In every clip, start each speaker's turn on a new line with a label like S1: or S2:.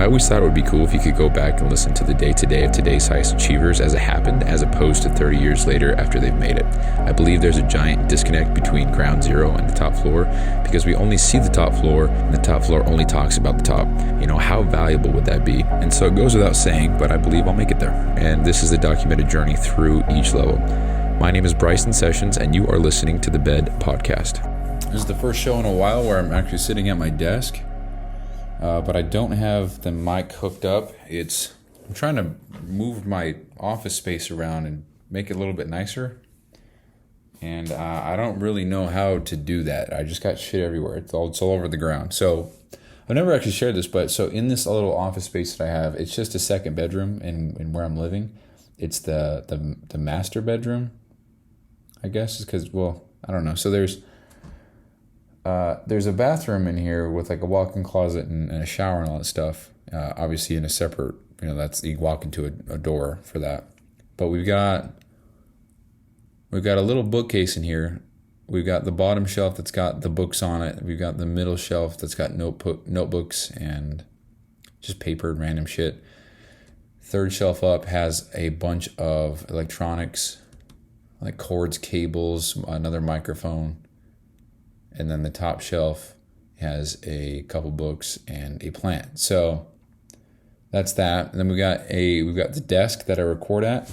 S1: I always thought it would be cool if you could go back and listen to the day-to-day of today's highest achievers as it happened, as opposed to 30 years later after they've made it. I believe there's a giant disconnect between ground zero and the top floor because we only see the top floor and the top floor only talks about the top. You know, how valuable would that be? And so it goes without saying, but I believe I'll make it there. And this is the documented journey through each level. My name is Bryson Sessions, and you are listening to the Bed Podcast. This is the first show in a while where I'm actually sitting at my desk. But I don't have the mic hooked up. I'm trying to move my office space around and make it a little bit nicer. And I don't really know how to do that. I just got shit everywhere. It's all over the ground. So I've never actually shared this, but so in this little office space that I have, it's just a second bedroom in where I'm living. It's the master bedroom, I guess, because, well, I don't know. So there's a bathroom in here with like a walk-in closet and a shower and all that stuff. Obviously in a separate, that's, you walk into a door for that. But we've got a little bookcase in here. We've got the bottom shelf that's got the books on it. We've got the middle shelf that's got notebooks and just paper and random shit. Third shelf up has a bunch of electronics, like cords, cables, another microphone. And then the top shelf has a couple books and a plant. So that's that. And then we've got the desk that I record at.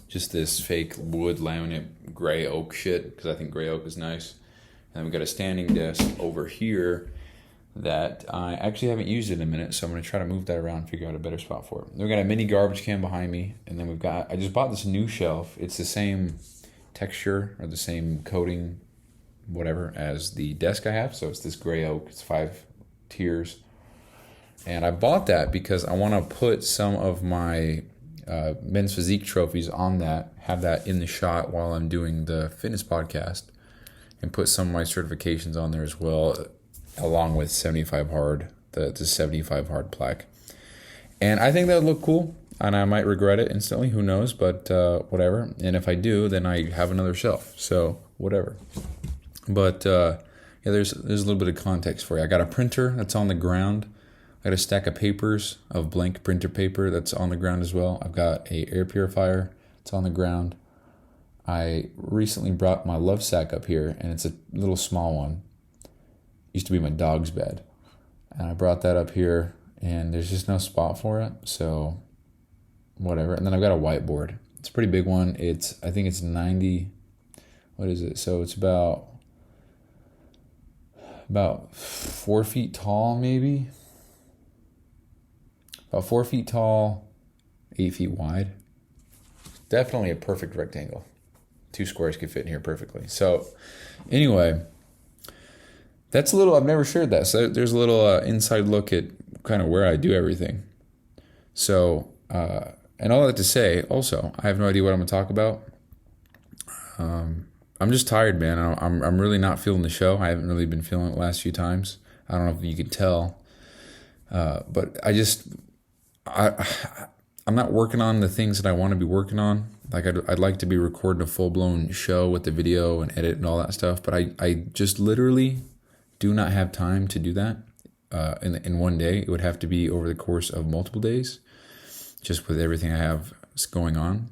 S1: Just this fake wood laminate gray oak shit, because I think gray oak is nice. And then we've got a standing desk over here that I actually haven't used in a minute, so I'm going to try to move that around and figure out a better spot for it. We've got a mini garbage can behind me, and then I just bought this new shelf. It's the same texture or the same coating, whatever, as the desk I have. So it's this gray oak. It's 5 tiers. And I bought that because I want to put some of my men's physique trophies on that, have that in the shot while I'm doing the fitness podcast, and put some of my certifications on there as well, along with 75 hard, the 75 hard plaque. And I think that would look cool, and I might regret it instantly, who knows, but whatever. And if I do, then I have another shelf, so whatever. But there's a little bit of context for you. I got a printer that's on the ground. I got a stack of papers of blank printer paper that's on the ground as well. I've got a air purifier. It's on the ground. I recently brought my love sack up here, and it's a little small one. Used to be my dog's bed. And I brought that up here, and there's just no spot for it, so whatever. And then I've got a whiteboard. It's a pretty big one. I think it's 90, what is it? So it's about 4 feet tall, maybe. About 4 feet tall, 8 feet wide. Definitely a perfect rectangle. 2 squares could fit in here perfectly. So anyway, that's a little, I've never shared that. So there's a little inside look at kind of where I do everything. So, and all that to say, also, I have no idea what I'm going to talk about. I'm just tired, man. I'm really not feeling the show. I haven't really been feeling it the last few times. I don't know if you could tell. But I'm not working on the things that I want to be working on. Like I'd like to be recording a full-blown show with the video and edit and all that stuff. But I just literally do not have time to do that in one day. It would have to be over the course of multiple days, just with everything I have going on.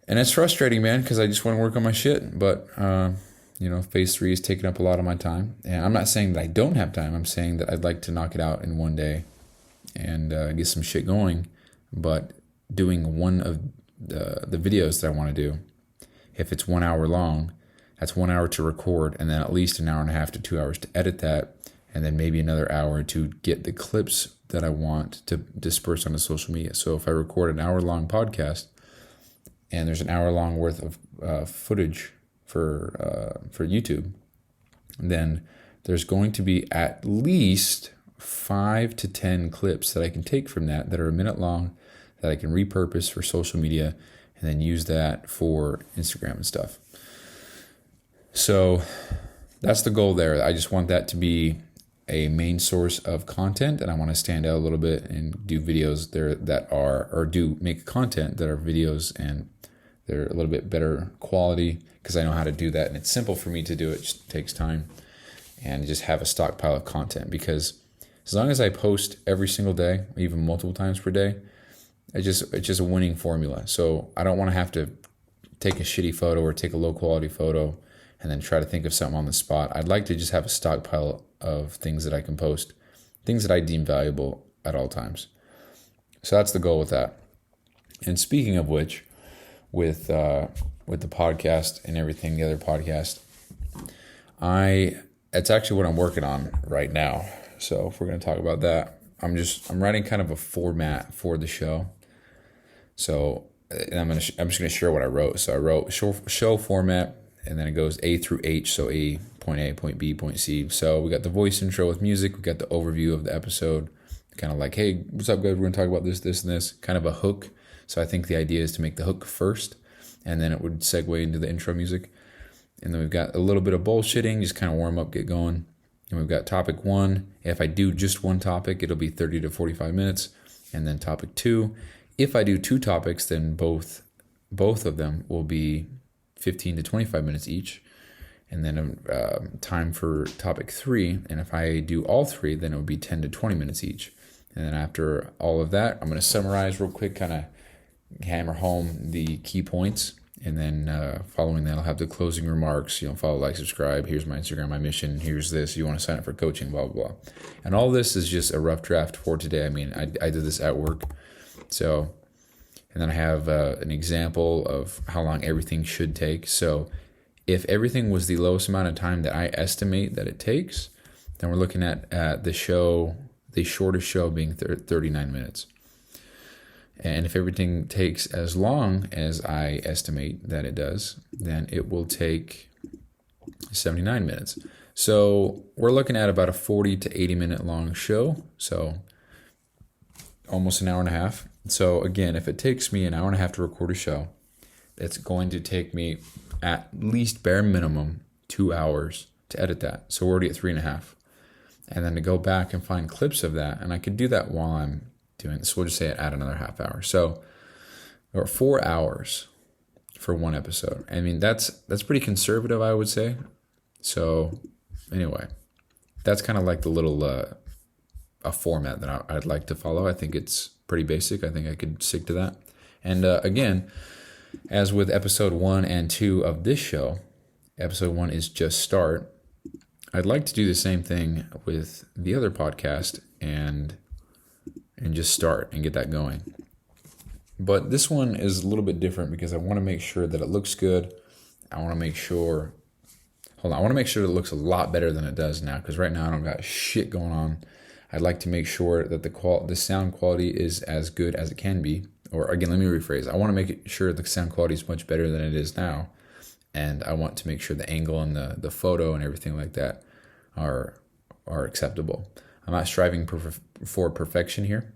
S1: And it's frustrating, man, because I just want to work on my shit. But, phase 3 is taking up a lot of my time. And I'm not saying that I don't have time. I'm saying that I'd like to knock it out in one day and get some shit going. But doing one of the videos that I want to do, if it's 1 hour long, that's 1 hour to record, and then at least an hour and a half to 2 hours to edit that, and then maybe another hour to get the clips that I want to disperse onto social media. So if I record an hour-long podcast, and there's an hour-long worth of footage for YouTube, then there's going to be at least 5 to 10 clips that I can take from that are a minute long, that I can repurpose for social media, and then use that for Instagram and stuff. So that's the goal there. I just want that to be a main source of content, and I want to stand out a little bit and do videos there that are, or do make content that are videos and they're a little bit better quality, because I know how to do that, and it's simple for me to do. It just takes time, and just have a stockpile of content, because As long as I post every single day, even multiple times per day, it's just a winning formula. So I don't want to have to take a shitty photo or take a low quality photo and then try to think of something on the spot. I'd like to just have a stockpile of things that I can post, things that I deem valuable at all times. So that's the goal with that. And speaking of which, with the podcast and everything, the other podcast, it's actually what I'm working on right now. So if we're going to talk about that, I'm writing kind of a format for the show. So I'm just going to share what I wrote. So I wrote show format, and then it goes A through H. So point A, point B, point C. So we got the voice intro with music. We got the overview of the episode, kind of like, hey, what's up, guys? We're going to talk about this, this, and this. Kind of a hook. So I think the idea is to make the hook first, and then it would segue into the intro music. And then we've got a little bit of bullshitting, just kind of warm up, get going. And we've got topic 1. If I do just one topic, it'll be 30 to 45 minutes. And then topic 2. If I do 2 topics, then both of them will be 15 to 25 minutes each. And then time for topic 3. And if I do all 3, then it would be 10 to 20 minutes each. And then after all of that, I'm going to summarize real quick, kind of hammer home the key points. And then following that, I'll have the closing remarks, follow, like, subscribe. Here's my Instagram, my mission. Here's this. You want to sign up for coaching, blah, blah, blah. And all this is just a rough draft for today. I mean, I did this at work. So, and then I have an example of how long everything should take. So if everything was the lowest amount of time that I estimate that it takes, then we're looking at the shortest show being 39 minutes. And if everything takes as long as I estimate that it does, then it will take 79 minutes. So we're looking at about a 40 to 80 minute long show. So almost an hour and a half. So again, if it takes me an hour and a half to record a show, it's going to take me at least bare minimum 2 hours to edit that. So we're already at 3.5. And then to go back and find clips of that. And I could do that while I'm doing this. We'll just say add another half hour. So, or 4 hours for one episode. I mean, that's pretty conservative, I would say. So anyway, that's kind of like the little, a format that I'd like to follow. I think it's pretty basic. I think I could stick to that. And again, as with episode 1 and 2 of this show, episode 1 is just start. I'd like to do the same thing with the other podcast and just start and get that going. But this one is a little bit different because I want to make sure that it looks good. I want to make sure that it looks a lot better than it does now, because right now I don't got shit going on. I'd like to make sure that the sound quality is as good as it can be. Or again, let me rephrase. I want to make sure the sound quality is much better than it is now. And I want to make sure the angle and the photo and everything like that are acceptable. I'm not striving for perfection here.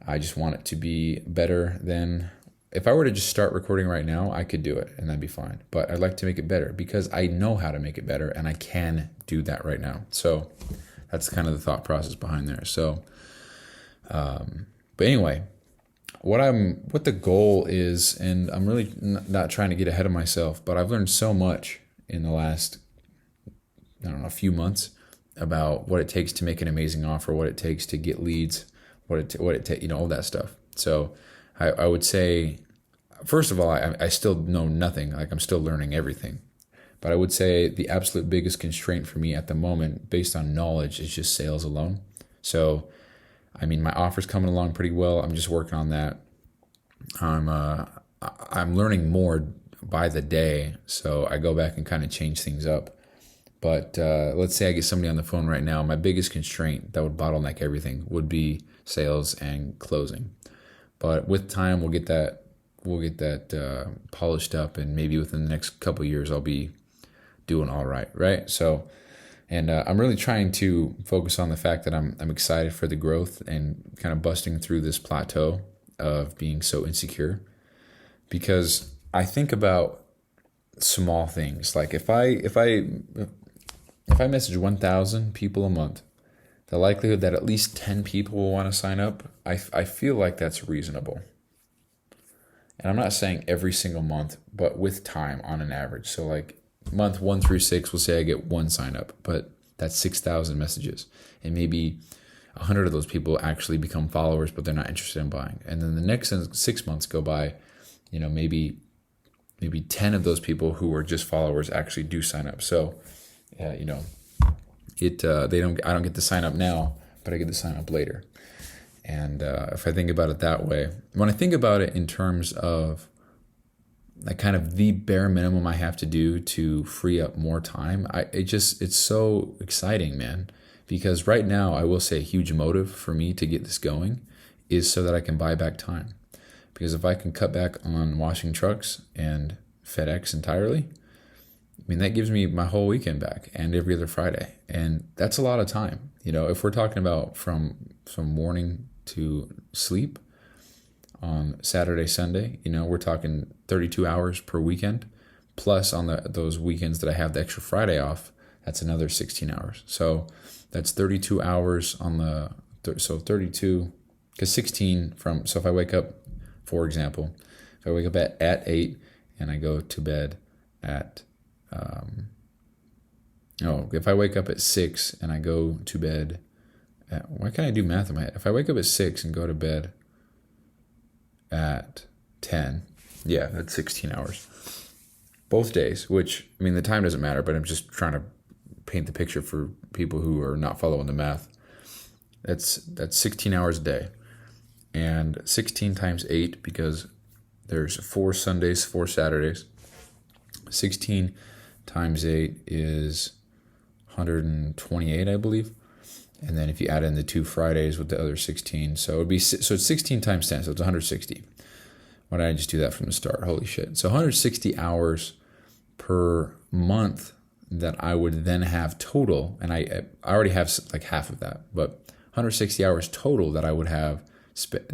S1: I just want it to be better than... If I were to just start recording right now, I could do it and that'd be fine. But I'd like to make it better because I know how to make it better and I can do that right now. So that's kind of the thought process behind there. So, but anyway, what the goal is, and I'm really not trying to get ahead of myself, but I've learned so much in the last, a few months about what it takes to make an amazing offer, what it takes to get leads, what it takes, all that stuff. So I would say, first of all, I still know nothing. Like, I'm still learning everything. But I would say the absolute biggest constraint for me at the moment, based on knowledge, is just sales alone. So, I mean, my offer's coming along pretty well. I'm just working on that. I'm learning more by the day, so I go back and kind of change things up. But let's say I get somebody on the phone right now. My biggest constraint that would bottleneck everything would be sales and closing. But with time, we'll get that polished up, and maybe within the next couple of years, I'll be doing all right? So, and I'm really trying to focus on the fact that I'm excited for the growth and kind of busting through this plateau of being so insecure, because I think about small things. Like if I message 1,000 people a month, the likelihood that at least 10 people will want to sign up, I feel like that's reasonable. And I'm not saying every single month, but with time on an average. So like month 1 through 6, we'll say I get 1 sign up, but that's 6,000 messages. And maybe 100 of those people actually become followers, but they're not interested in buying. And then the next 6 months go by, maybe 10 of those people who are just followers actually do sign up. So, I don't get to sign up now, but I get to sign up later. And if I think about it that way, when I think about it in terms of like kind of the bare minimum I have to do to free up more time, it's so exciting, man. Because right now, I will say a huge motive for me to get this going is so that I can buy back time. Because if I can cut back on washing trucks and FedEx entirely, that gives me my whole weekend back and every other Friday. And that's a lot of time. If we're talking about from morning to sleep on Saturday, Sunday, we're talking 32 hours per weekend. Plus on those weekends that I have the extra Friday off, that's another 16 hours. So that's 32 hours on so 32, because 16 so if I wake up, for example, if I wake up at 8 and I go to bed at, if I wake up at 6 and I go to bed why can't I do math in my head? If I wake up at 6 and go to bed at 10, yeah, that's 16 hours. Both days, which, the time doesn't matter, but I'm just trying to paint the picture for people who are not following the math. That's 16 hours a day. And 16 times 8, because there's 4 Sundays, 4 Saturdays. 16 times 8 is 128, I believe. And then if you add in the 2 Fridays with the other 16, so it's 16 times 10, so it's 160. Why did I just do that from the start? Holy shit. So 160 hours per month that I would then have total, and I already have like half of that, but 160 hours total that I would have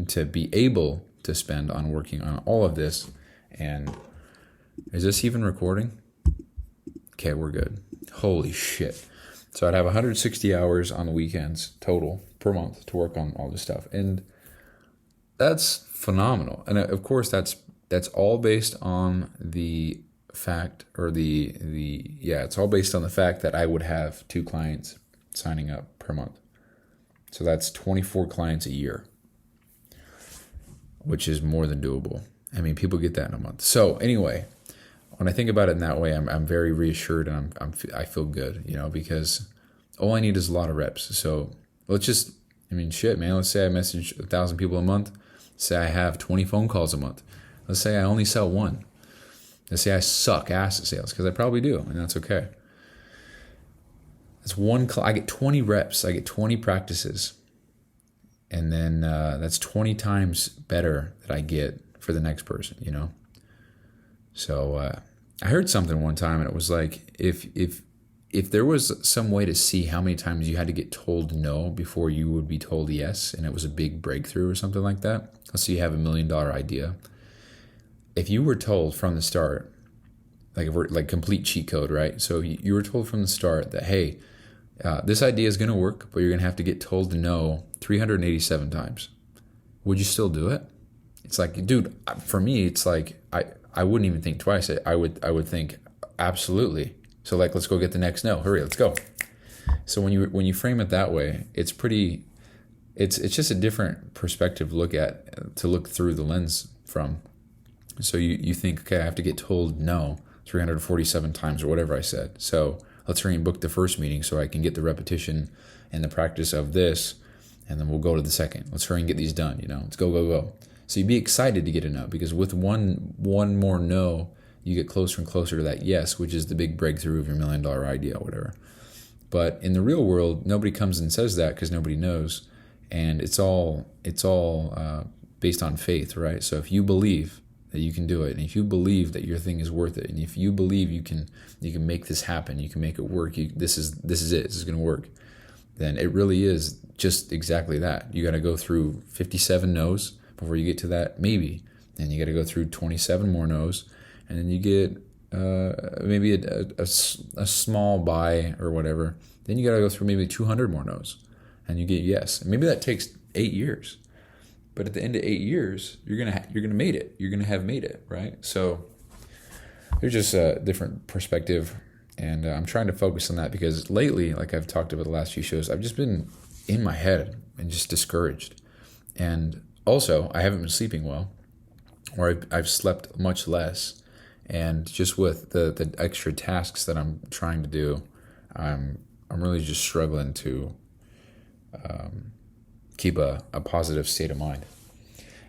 S1: to be able to spend on working on all of this. And is this even recording? Okay, we're good. Holy shit. So I'd have 160 hours on the weekends total per month to work on all this stuff. And that's phenomenal. And of course, that's all based on the fact, or it's all based on the fact that I would have 2 clients signing up per month. So that's 24 clients a year, which is more than doable. People get that in a month. So anyway, when I think about it in that way, I'm very reassured, and I feel good, because all I need is a lot of reps. So let's just, shit, man. Let's say I message 1,000 people a month. Say I have 20 phone calls a month. Let's say I only sell 1. Let's say I suck ass at sales, because I probably do, and that's okay. That's I get 20 reps. I get 20 practices. And then that's 20 times better that I get for the next person, So I heard something one time, and it was like, if there was some way to see how many times you had to get told no before you would be told yes, and it was a big breakthrough or something like that, let's say you have $1 million idea. If you were told from the start, like complete cheat code, right? So you were told from the start that, hey, this idea is going to work, but you're going to have to get told no 387 times. Would you still do it? It's like, dude, for me, it's like, I wouldn't even think twice. I would think, absolutely. So let's go get the next no. Hurry, let's go. So when you frame it that way, it's just a different perspective to look through the lens from. So you think, okay, I have to get told no 347 times or whatever I said. So let's hurry and book the first meeting so I can get the repetition and the practice of this, and then we'll go to the second. Let's hurry and get these done, Let's go. So you'd be excited to get a no, because with one more no, you get closer and closer to that yes, which is the big breakthrough of your $1 million idea or whatever. But in the real world, nobody comes and says that, because nobody knows. And it's all based on faith, right? So if you believe that you can do it, and if you believe that your thing is worth it, and if you believe you can make this happen, you can make it work, this is it, this is going to work, then it really is just exactly that. You got to go through 57 no's before you get to that maybe, and you got to go through 27 more no's, and then you get maybe a small buy or whatever. Then you got to go through maybe 200 more no's, and you get yes. And maybe that takes 8 years. But at the end of 8 years, you're gonna made it. You're gonna have made it, right? So there's just a different perspective, and I'm trying to focus on that, because lately, like I've talked about the last few shows, I've just been in my head and just discouraged. And also, I haven't been sleeping well, or I've slept much less. And just with the extra tasks that I'm trying to do, I'm really just struggling to keep a positive state of mind.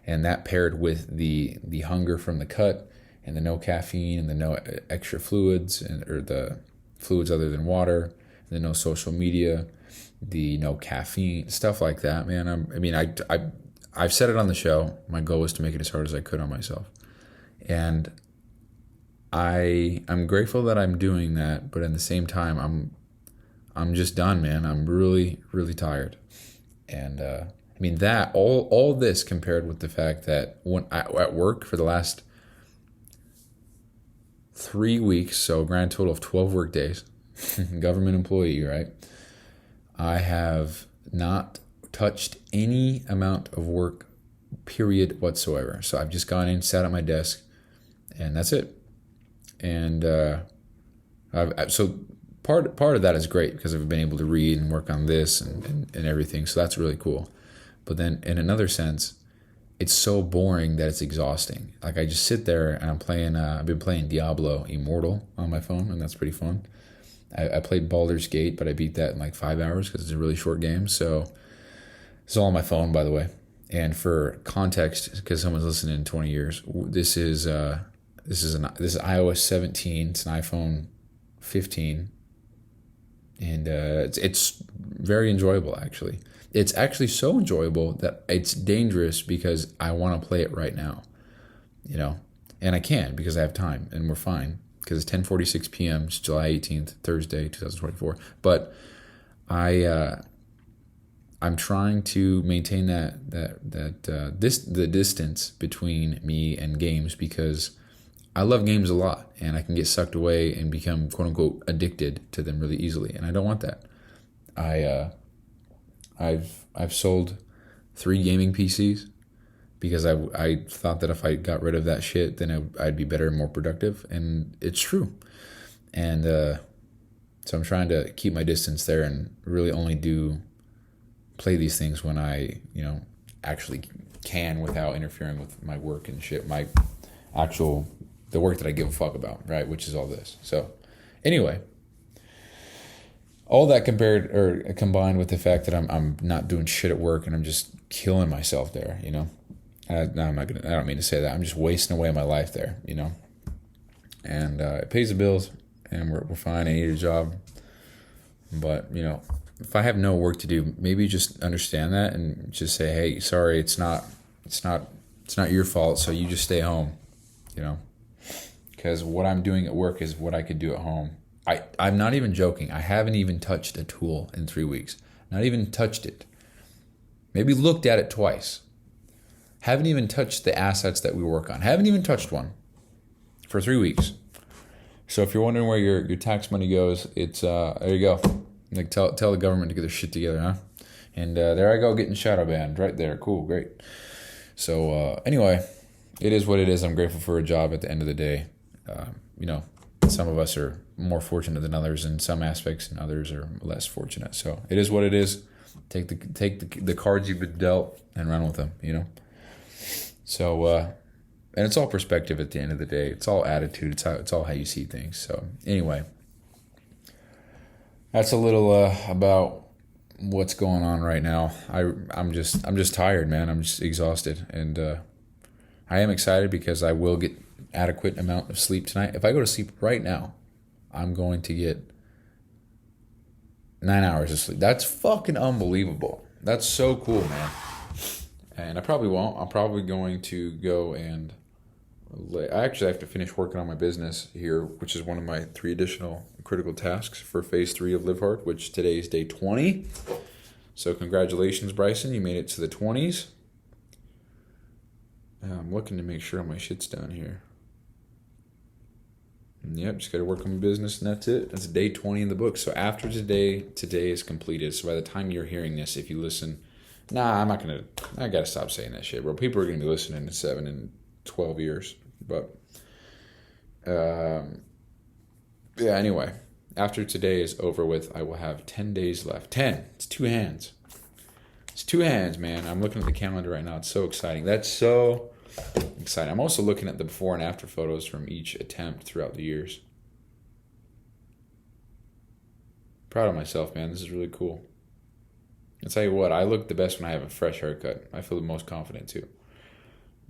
S1: And that paired with the hunger from the cut and the no caffeine and the no extra fluids or the fluids other than water, the no social media, the no caffeine, stuff like that, man. I've said it on the show. My goal was to make it as hard as I could on myself. And I'm grateful that I'm doing that, but at the same time I'm just done, man. I'm really, really tired. And that all this compared with the fact that when at work for the last 3 weeks, so a grand total of 12 work days, government employee, right? I have not touched any amount of work, period, whatsoever. So I've just gone in, sat at my desk, and that's it. And so part of that is great because I've been able to read and work on this and everything. So that's really cool. But then in another sense, it's so boring that it's exhausting. Like I just sit there and I'm playing. I've been playing Diablo Immortal on my phone, and that's pretty fun. I played Baldur's Gate, but I beat that in like 5 hours because it's a really short game. So it's all on my phone, by the way. And for context, because someone's listening in 20 years, this is iOS 17. It's an iPhone 15, and it's very enjoyable actually. It's actually so enjoyable that it's dangerous because I want to play it right now, and I can because I have time and we're fine because it's 10:46 p.m. It's July 18th, Thursday, 2024. But I'm trying to maintain the distance between me and games because I love games a lot and I can get sucked away and become quote unquote addicted to them really easily, and I don't want that. I've sold 3 gaming PCs because I thought that if I got rid of that shit, then I'd be better and more productive, and it's true. And so I'm trying to keep my distance there and really only play these things when I actually can without interfering with my work and shit, the work that I give a fuck about, right? Which is all this. So anyway, all that combined with the fact that I'm not doing shit at work and I'm just killing myself there, I don't mean to say that. I'm just wasting away my life there, and it pays the bills and we're fine. I need a job, but if I have no work to do, maybe just understand that and just say, hey, sorry, it's not your fault. So you just stay home, because what I'm doing at work is what I could do at home. I'm not even joking. I haven't even touched a tool in 3 weeks. Not even touched it. Maybe looked at it twice. Haven't even touched the assets that we work on. Haven't even touched one for 3 weeks. So if you're wondering where your tax money goes, it's there you go. Like tell the government to get their shit together, huh? And there I go getting shadow banned right there. Cool, great. So anyway, it is what it is. I'm grateful for a job at the end of the day. Some of us are more fortunate than others in some aspects, and others are less fortunate. So it is what it is. Take the cards you've been dealt and run with them. So and it's all perspective at the end of the day. It's all attitude. It's all how you see things. So anyway, that's a little about what's going on right now. I'm just tired, man. I'm just exhausted, and I am excited because I will get adequate amount of sleep tonight. If I go to sleep right now, I'm going to get 9 hours of sleep. That's fucking unbelievable. That's so cool, man. And I probably won't. I'm probably going to go and I actually have to finish working on my business here, which is one of my 3 additional critical tasks for phase 3 of Live Hard, which today is day 20. So congratulations, Bryson. You made it to the 20s. I'm looking to make sure my shit's done here. Yep, just got to work on my business, and that's it. That's day 20 in the book. So after today is completed. So by the time you're hearing this, if you listen, I got to stop saying that shit, bro. People are going to be listening in 7 and 12 years. But, anyway, after today is over with, I will have 10 days left. 10. It's 2 hands. It's 2 hands, man. I'm looking at the calendar right now. It's so exciting. That's so exciting. I'm also looking at the before and after photos from each attempt throughout the years. Proud of myself, man. This is really cool. I'll tell you what, I look the best when I have a fresh haircut. I feel the most confident too.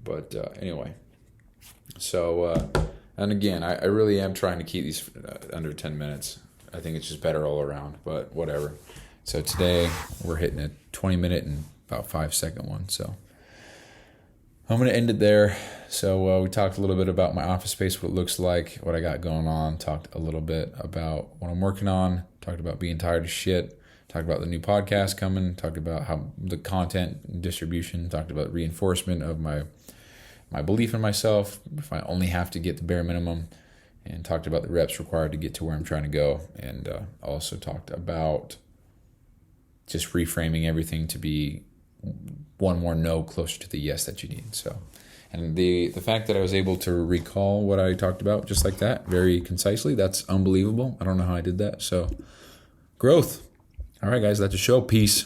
S1: But anyway, so, and again, I really am trying to keep these under 10 minutes. I think it's just better all around, but whatever. So today we're hitting a 20-minute and about 5-second one. So I'm going to end it there. So we talked a little bit about my office space, what it looks like, what I got going on. Talked a little bit about what I'm working on. Talked about being tired of shit. Talked about the new podcast coming. Talked about how the content distribution. Talked about reinforcement of my belief in myself. If I only have to get the bare minimum. And talked about the reps required to get to where I'm trying to go. And also talked about just reframing everything to be one more no closer to the yes that you need. So, and the fact that I was able to recall what I talked about just like that, very concisely, that's unbelievable. I don't know how I did that. So, growth. All right, guys, that's the show. Peace.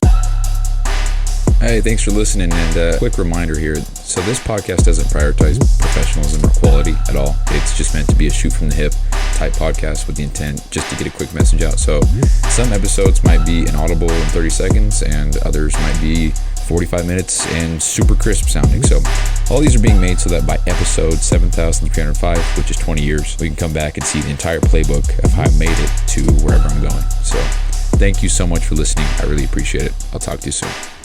S1: Hey, thanks for listening, and quick reminder here. So this podcast doesn't prioritize professionalism or quality at all. It's just meant to be a shoot from the hip type podcast with the intent just to get a quick message out. So some episodes might be inaudible in 30 seconds, and others might be 45 minutes and super crisp sounding. So all these are being made so that by episode 7,305, which is 20 years, we can come back and see the entire playbook of how I made it to wherever I'm going. So thank you so much for listening. I really appreciate it. I'll talk to you soon.